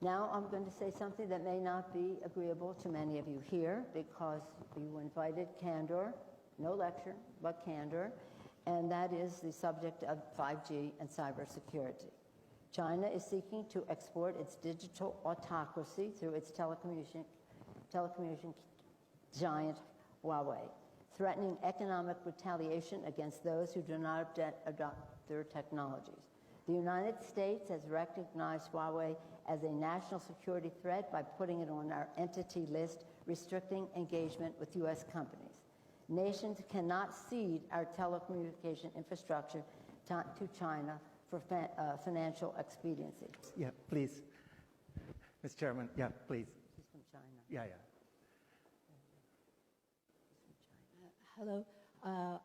Now I'm going to say something that may not be agreeable to many of you here because you invited candor, no lecture, but candor, and that is the subject of 5G and cybersecurity. China is seeking to export its digital autocracy through its telecommunication giant Huawei, threatening economic retaliation against those who do not adopt their technologies. The United States has recognized Huawei as a national security threat by putting it on our entity list, restricting engagement with U.S. companies. Nations cannot cede our telecommunication infrastructure to China for financial expediency. Yeah, please. Mr. Chairman, yeah, please. She's from China. Yeah. Hello,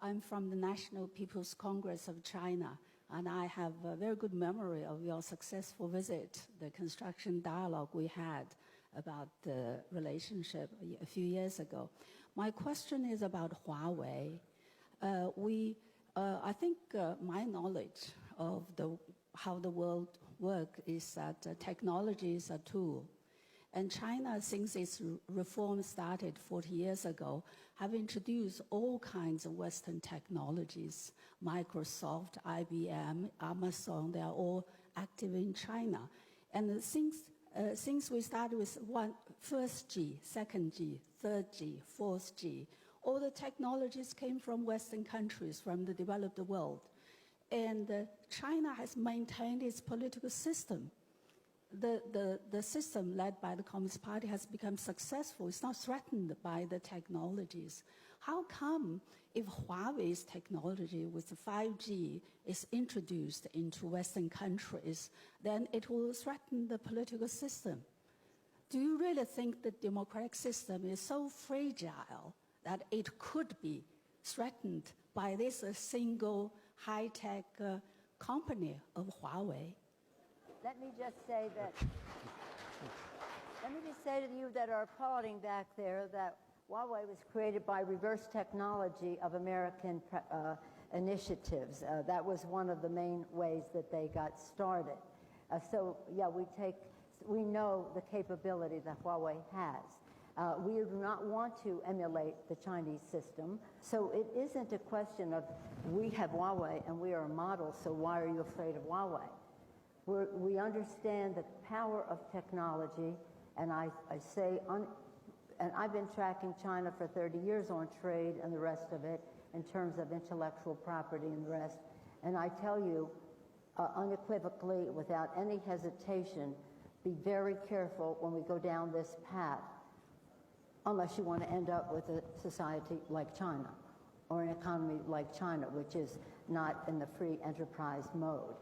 I'm from the National People's Congress of China, and I have a very good memory of your successful visit, the construction dialogue we had about the relationship a few years ago. My question is about Huawei. I think my knowledge of how the world works is that technology is a tool. And China, since its reform started 40 years ago, have introduced all kinds of Western technologies. Microsoft, IBM, Amazon, they are all active in China. And since we started with first G, second G, third G, fourth G, all the technologies came from Western countries, from the developed world. And China has maintained its political system. The system led by the Communist Party has become successful. It's not threatened by the technologies. How come if Huawei's technology with 5G is introduced into Western countries, then it will threaten the political system? Do you really think the democratic system is so fragile that it could be threatened by this single high-tech company of Huawei? Let me just say to you that are applauding back there that Huawei was created by reverse technology of American initiatives. That was one of the main ways that they got started. So yeah, we know the capability that Huawei has. We do not want to emulate the Chinese system. So it isn't a question of we have Huawei and we are a model, so why are you afraid of Huawei? We understand the power of technology, and and I've been tracking China for 30 years on trade and the rest of it in terms of intellectual property and the rest. And I tell you unequivocally, without any hesitation, be very careful when we go down this path, unless you want to end up with a society like China or an economy like China, which is not in the free enterprise mode.